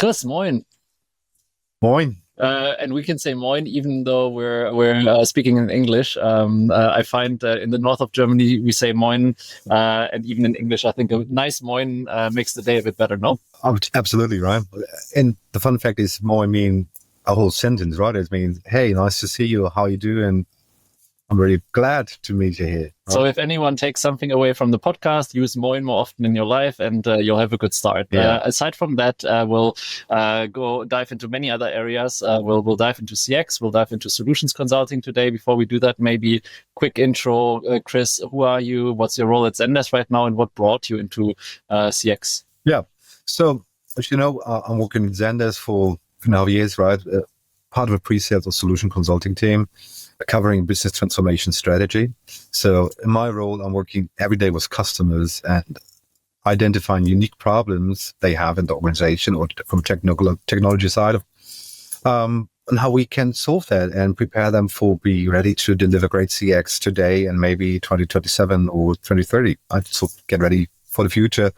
Chris, moin. Moin. And we can say moin even though we're speaking in English. I find in the north of Germany we say moin, and even in English I think a nice moin makes the day a bit better. No? Absolutely right. And the fun fact is, moin mean a whole sentence, right? It means, hey, nice to see you. How you doing? I'm really glad to meet you here. So Right? if anyone takes something away from the podcast, use moin more often in your life, and you'll have a good start. Yeah. Aside from that, we'll go dive into many other areas. We'll dive into CX. We'll dive into solutions consulting today. Before we do that, maybe quick intro, Chris. Who are you? What's your role at Zendesk right now, and what brought you into CX? Yeah. So, as you know, I'm working in Zendesk for now years, right? Part of a pre-sales or solution consulting team covering business transformation strategy. So in my role, I'm working every day with customers and identifying unique problems they have in the organization or from technology side of and how we can solve that and prepare them for be ready to deliver great CX today and maybe 2027 or 2030. So get ready for the future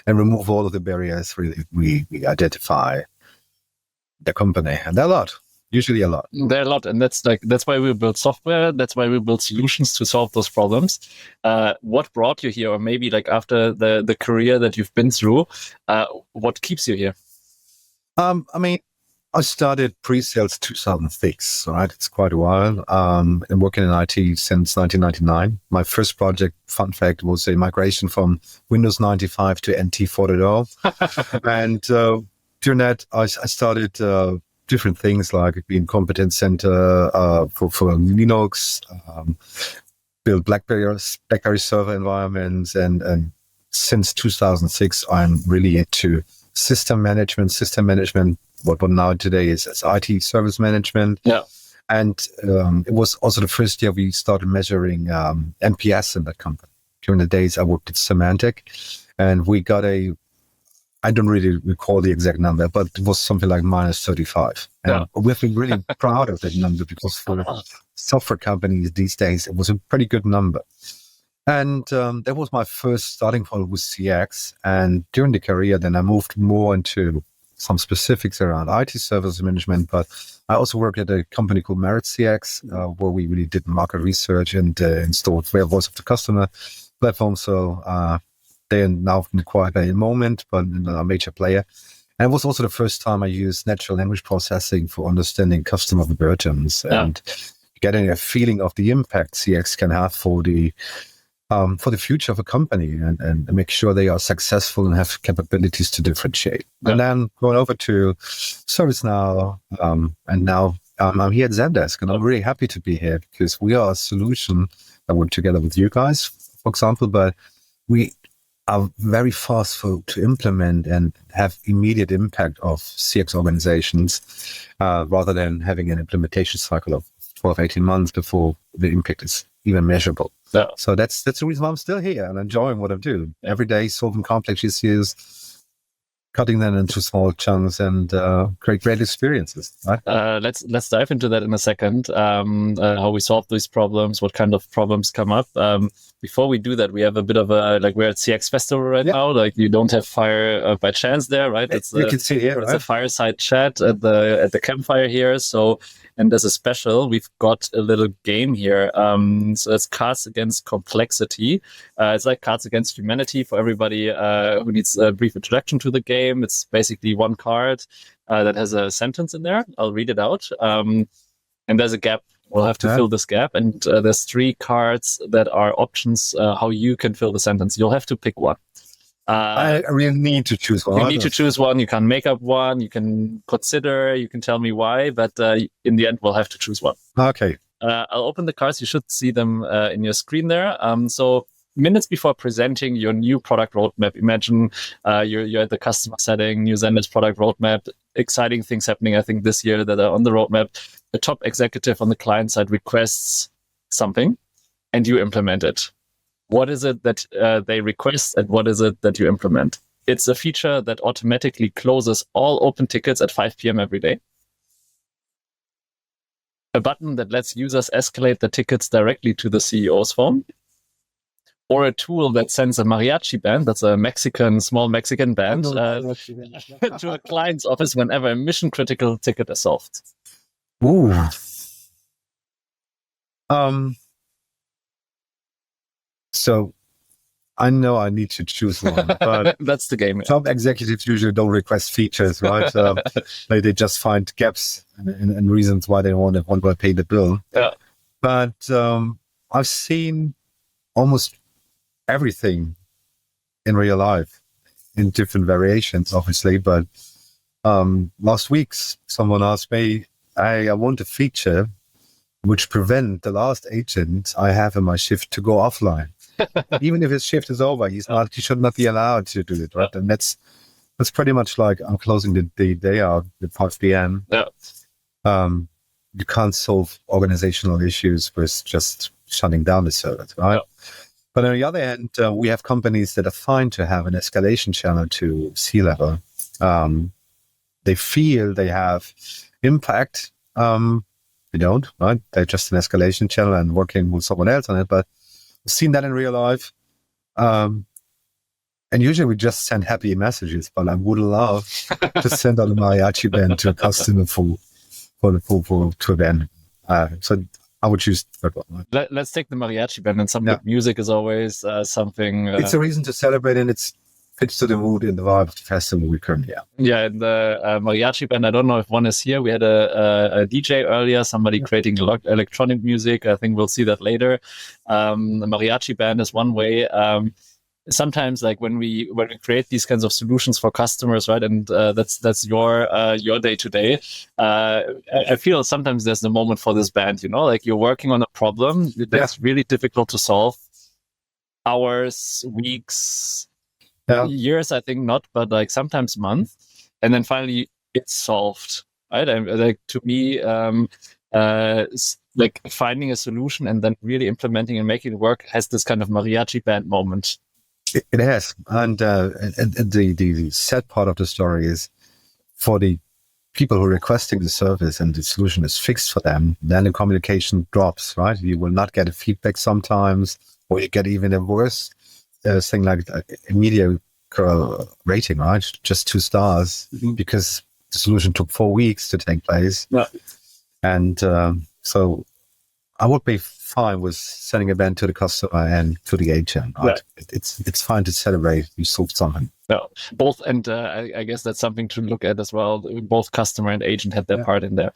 and remove all of the barriers we identify the company. And there are a lot, usually a lot. There are a lot, and that's why we build software. That's why we build solutions to solve those problems. What brought you here, or maybe like after the career that you've been through, what keeps you here? I mean, I started pre-sales 2006, right? It's quite a while. I'm working in IT since 1999. My first project, fun fact, was a migration from Windows 95 to NT 4.0. And during that, I started different things like being competence center for Linux, build BlackBerry server environments. And since 2006, I'm really into system management, what now today is as IT service management. Yeah. And it was also the first year we started measuring NPS in that company. During the days I worked at Semantic, and we got I don't really recall the exact number, but it was something like minus 35. And we've been really proud of that number because for software companies these days, it was a pretty good number. And that was my first starting point with CX. And during the career, then I moved more into some specifics around IT service management, but I also worked at a company called Merit CX, where we really did market research and installed voice of the customer platform. So they are now acquired by a moment, but a major player. And it was also the first time I used natural language processing for understanding customer versions and getting a feeling of the impact CX can have for the future of a company and make sure they are successful and have capabilities to differentiate. And then going over to ServiceNow, and now I'm here at Zendesk, and I'm really happy to be here because we are a solution that work together with you guys, for example, but we are very fast to implement and have immediate impact of CX organizations rather than having an implementation cycle of 12, 18 months before the impact is even measurable. Yeah. So that's the reason why I'm still here and enjoying what I do every day, solving complex issues, cutting them into small chunks, and create great experiences. Right? Let's dive into that in a second. How we solve these problems, what kind of problems come up. Before we do that, we have a bit of we're at CX Festival right now. Like you don't have fire by chance there, right? You can see here, it's a fireside chat at the campfire here. So, and as a special, we've got a little game here. So it's Cards Against Complexity. It's like Cards Against Humanity for everybody who needs a brief introduction to the game. It's basically one card that has a sentence in there. I'll read it out. And there's a gap. We'll have to fill this gap. And there's 3 cards that are options how you can fill the sentence. You'll have to pick one. I really need to choose one. You need to choose one. You can make up one. You can consider. You can tell me why. But in the end, we'll have to choose one. Okay. I'll open the cards. You should see them in your screen there. So minutes before presenting your new product roadmap, imagine you're at the customer setting, new Zendesk product roadmap, exciting things happening, I think, this year that are on the roadmap. The top executive on the client side requests something and you implement it. What is it that they request and what is it that you implement? It's a feature that automatically closes all open tickets at 5 p.m. every day. A button that lets users escalate the tickets directly to the CEO's phone. or a tool that sends a mariachi band, that's a small Mexican band, to a client's office whenever a mission critical ticket is solved. Ooh. So I know I need to choose one, but that's the game. Top executives usually don't request features, right? They just find gaps and reasons why they want to pay the bill. Yeah. But I've seen almost everything in real life in different variations, obviously. But last week, someone asked me, I want a feature which prevent the last agent I have in my shift to go offline. Even if his shift is over, he should not be allowed to do it, right? And that's pretty much like I'm closing the day out at 5 p.m. Yeah. You can't solve organizational issues with just shutting down the service, right? Yeah. But on the other hand, we have companies that are fine to have an escalation channel to C-level. They feel they have impact. They don't, right? They're just an escalation channel and working with someone else on it. But I've seen that in real life. And usually we just send happy messages, but I would love to send out a mariachi band to a customer to them. So I would choose the third one. Right? Let's take the mariachi band, and some good music is always something. It's a reason to celebrate, and it's fits to the mood and the vibe of the festival we currently have. Yeah, and the mariachi band, I don't know if one is here. We had a DJ earlier, somebody creating electronic music. I think we'll see that later. The mariachi band is one way. Sometimes, like when we create these kinds of solutions for customers, right? And that's your day to day. I feel sometimes there's the moment for this band. Like you're working on a problem that's really difficult to solve. Hours, weeks. Years, I think not, but like sometimes months, and then finally it's solved, right? Like to me, like finding a solution and then really implementing and making it work has this kind of mariachi band moment. It has, and the sad part of the story is for the people who are requesting the service and the solution is fixed for them, then the communication drops, right? You will not get a feedback sometimes, or you get even a worse thing like a mediocre rating, right? Just 2 stars because the solution took 4 weeks to take place. Yeah. And so I would be fine with sending a band to the customer and to the agent. Right? Yeah. It's fine to celebrate you solved something. Yeah, both, and I guess that's something to look at as well. Both customer and agent had their part in there.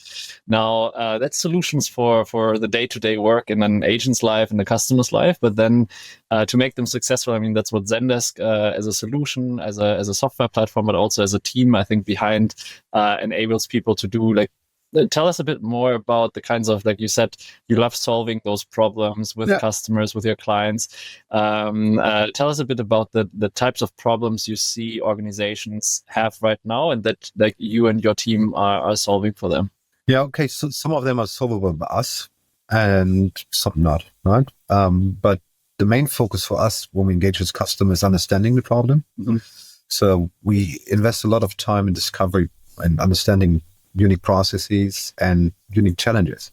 Now, that's solutions for the day-to-day work in an agent's life and the customer's life. But then to make them successful, I mean, that's what Zendesk as a solution, as a software platform, but also as a team, I think, behind enables people to do. Like, tell us a bit more about the kinds of, like you said, you love solving those problems with customers, with your clients. Tell us a bit about the types of problems you see organizations have right now and that like you and your team are solving for them. Yeah, okay. So some of them are solvable by us and some not, right? But the main focus for us when we engage with customers is understanding the problem. Mm-hmm. So we invest a lot of time in discovery and understanding unique processes and unique challenges.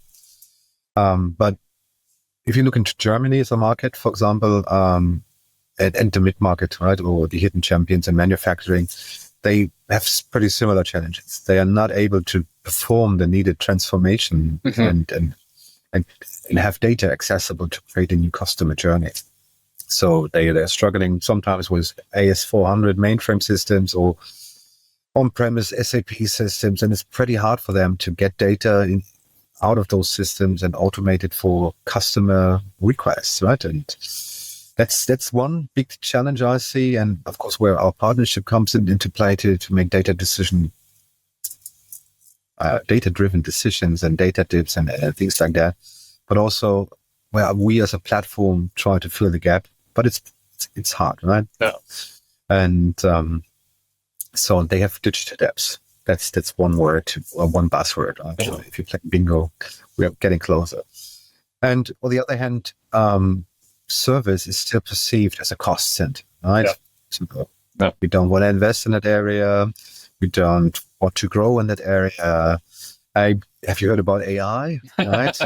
But if you look into Germany as a market, for example, and the mid-market, right, or the hidden champions in manufacturing, they have pretty similar challenges. They are not able to perform the needed transformation and have data accessible to create a new customer journey. So they're struggling sometimes with AS400 mainframe systems or on-premise SAP systems, and it's pretty hard for them to get data out of those systems and automate it for customer requests, right? And that's one big challenge I see, and of course where our partnership comes into play to make data-driven decisions and data dips and things like that, but also where we as a platform try to fill the gap, but it's hard, right? Yeah. And so they have digital depths. That's one word or one buzzword. Actually, if you play bingo, we are getting closer. And on the other hand, service is still perceived as a cost center, right? So we don't want to invest in that area. We don't want to grow in that area. Have you heard about AI? Right,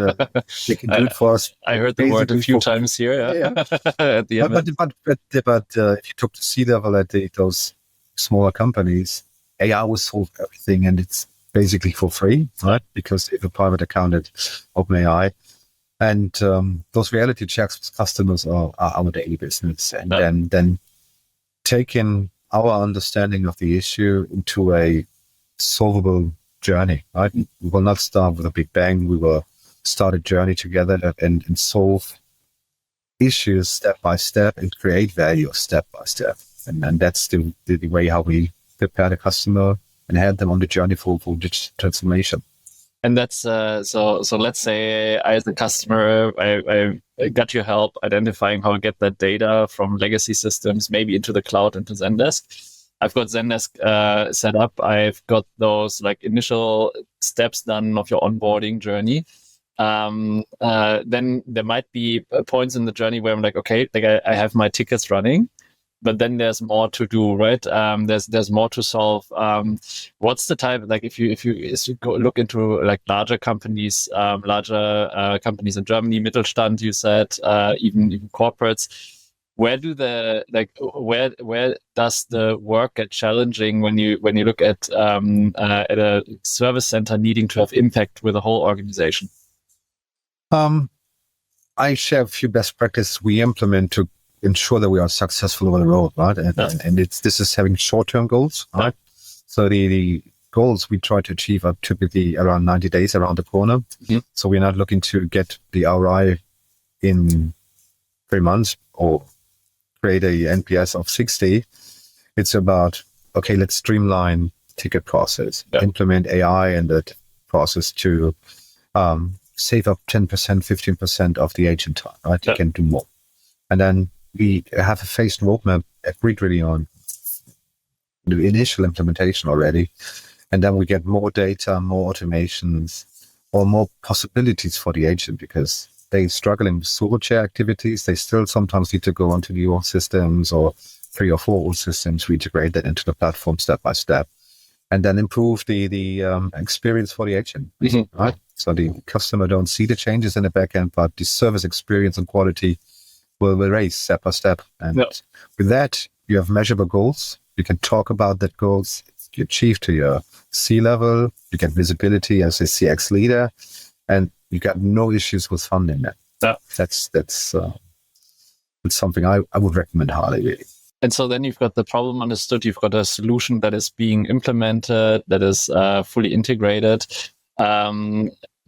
they can do it for us. I heard the word a few times here. Yeah. At the end, but if you talk to C-level at those smaller companies, AI will solve everything, and it's basically for free, right? Because if a private account at OpenAI, and those reality checks with customers are our daily business, and then taking our understanding of the issue into a solvable journey, right? We will not start with a big bang. We will start a journey together and solve issues step by step and create value step by step. And that's the way how we prepare the customer and head them on the journey for digital transformation. And that's so let's say I, as a customer, I got your help identifying how to get that data from legacy systems, maybe into the cloud, into Zendesk. I've got Zendesk set up. I've got those like initial steps done of your onboarding journey. Then there might be points in the journey where I'm like, okay, like I have my tickets running, but then there's more to do, right? There's more to solve. What's the type, like if you go look into like larger companies in Germany, Mittelstand, you said, even corporates. Where does the work get challenging when you look at a service center needing to have impact with a whole organization? I share a few best practices we implement to ensure that we are successful over the road, right? And this is having short-term goals, right? So the goals we try to achieve are typically around 90 days around the corner. Mm-hmm. So we're not looking to get the ROI in 3 months or create a NPS of 60. It's about, okay, let's streamline ticket process, implement AI in that process to save up 10%, 15% of the agent time, right? You can do more. And then we have a phased roadmap agreed really on the initial implementation already. And then we get more data, more automations, or more possibilities for the agent because they're struggling with solo chair activities. They still sometimes need to go onto the old systems or 3 or 4 old systems. We integrate that into the platform step by step and then improve the experience for the agent, right? So the customer don't see the changes in the backend, but the service experience and quality will raise step by step. And with that, you have measurable goals. You can talk about that goals you achieve to your C-level. You get visibility as a CX leader, and you got no issues with funding that. That's something I would recommend highly, really. And so then you've got the problem understood. You've got a solution that is being implemented, that is fully integrated.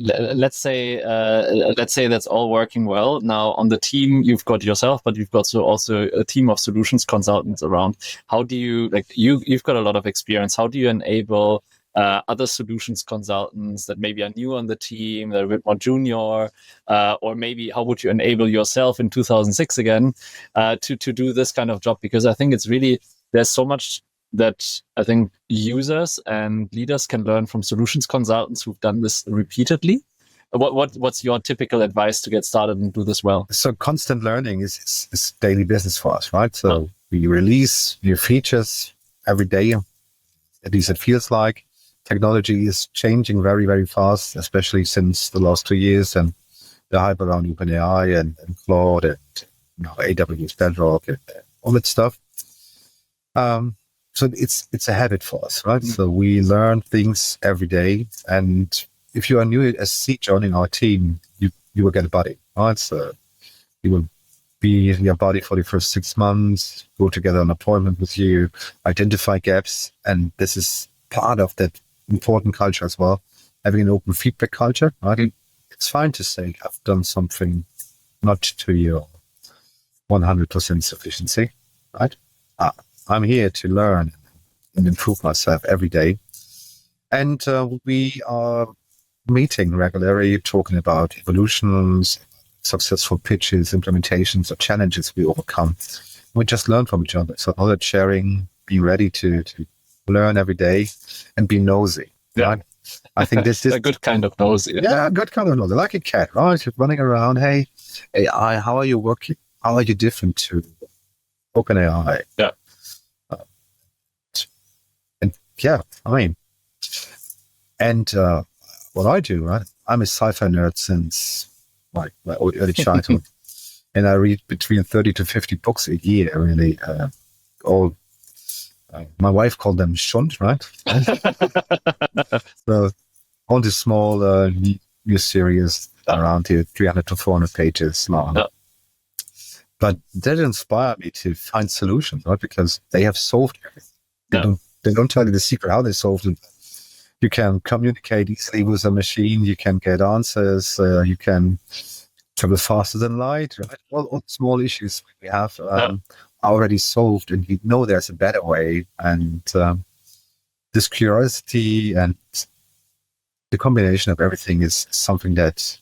Let's say that's all working well. Now on the team, you've got yourself, but you've got also a team of solutions consultants around. How do you, like you've got a lot of experience. How do you enable other solutions consultants that maybe are new on the team, that are a bit more junior, or maybe how would you enable yourself in 2006 again to do this kind of job? Because I think it's really, there's so much that I think users and leaders can learn from solutions consultants who've done this repeatedly. What's your typical advice to get started and do this well? So constant learning is daily business for us, right? So we release new features every day. At least it feels like. Technology is changing very, very fast, especially since the last 2 years and the hype around OpenAI and Claude and AWS Bedrock and all that stuff. So it's a habit for us, right? Mm-hmm. So we learn things every day. And if you are new as C joining our team, you will get a buddy, right? So you will be in your buddy for the first 6 months, go together on an appointment with you, identify gaps. And this is part of that important culture as well, having an open feedback culture, right? Mm-hmm. It's fine to say, I've done something not to your 100% sufficiency, right? I'm here to learn and improve myself every day. And we are meeting regularly, talking about evolutions, successful pitches, implementations, or challenges we overcome. We just learn from each other. So knowledge sharing, being ready to learn every day and be nosy. Yeah. Right? I think this is a good kind of nosy. Yeah, a good kind of nosy, like a cat, right? Running around, hey, AI, how are you working? How are you different to OpenAI? Yeah. And yeah, I mean, and what I do, right? I'm a sci-fi nerd since my early childhood, and I read between 30 to 50 books a year. Really, all my wife called them Schund, right? So all these small new series around here, 300 to 400 pages long. Yeah. But that inspired me to find solutions, right? Because they have solved everything. They don't tell you the secret how they solved it. You can communicate easily with a machine. You can get answers. You can travel faster than light. Right? All small issues we have are already solved, and you know there's a better way. And this curiosity and the combination of everything is something that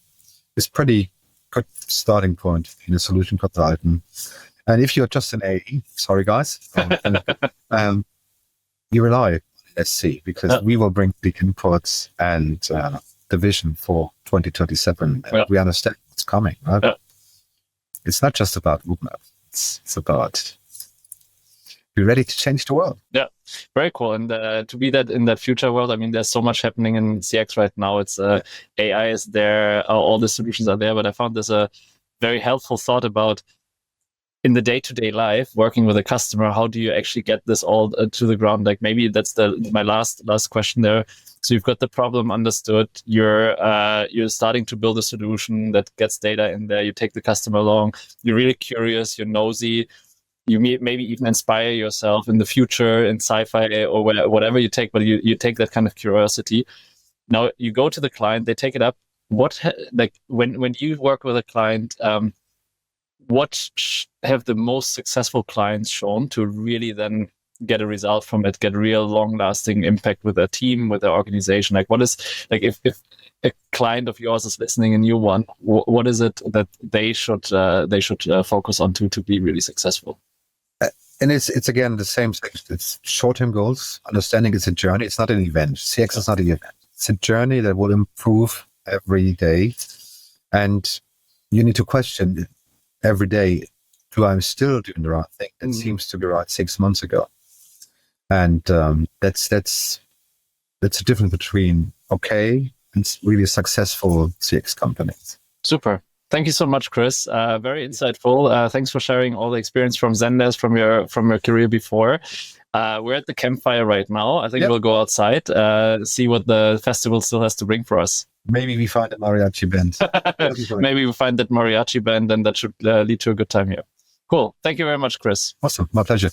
is pretty good starting point in a solution consultant. And if you're just an AE, sorry guys, you rely on SC because we will bring the inputs and the vision for 2027. We understand what's coming, right? It's not just about roadmap. It's about be ready to change the world. Yeah, very cool. And to be that in that future world, I mean, there's so much happening in CX right now. It's AI is there, all the solutions are there. But I found this a very helpful thought about in the day-to-day life, working with a customer. How do you actually get this all to the ground? Like maybe that's my last question there. So you've got the problem understood. You're starting to build a solution that gets data in there. You take the customer along. You're really curious. You're nosy. You maybe even inspire yourself in the future in sci-fi or whatever you take, but you take that kind of curiosity. Now you go to the client, they take it up. When you work with a client, what have the most successful clients shown to really then get a result from it, get real long-lasting impact with their team, with their organization? Like what is, like if a client of yours is listening, a new one, what is it that they should focus on to be really successful? And it's again the same thing. It's short-term goals. Understanding it's a journey. It's not an event. CX is not an event. It's a journey that will improve every day. And you need to question every day, do I still doing the right thing? It seems to be right 6 months ago. And that's the difference between okay and really successful CX companies. Super. Thank you so much, Chris. Very insightful. Thanks for sharing all the experience from Zendesk, from your career before. We're at the campfire right now. I think we'll go outside, see what the festival still has to bring for us. Maybe we find a mariachi band. Maybe we find that mariachi band, and that should lead to a good time here. Cool. Thank you very much, Chris. Awesome. My pleasure.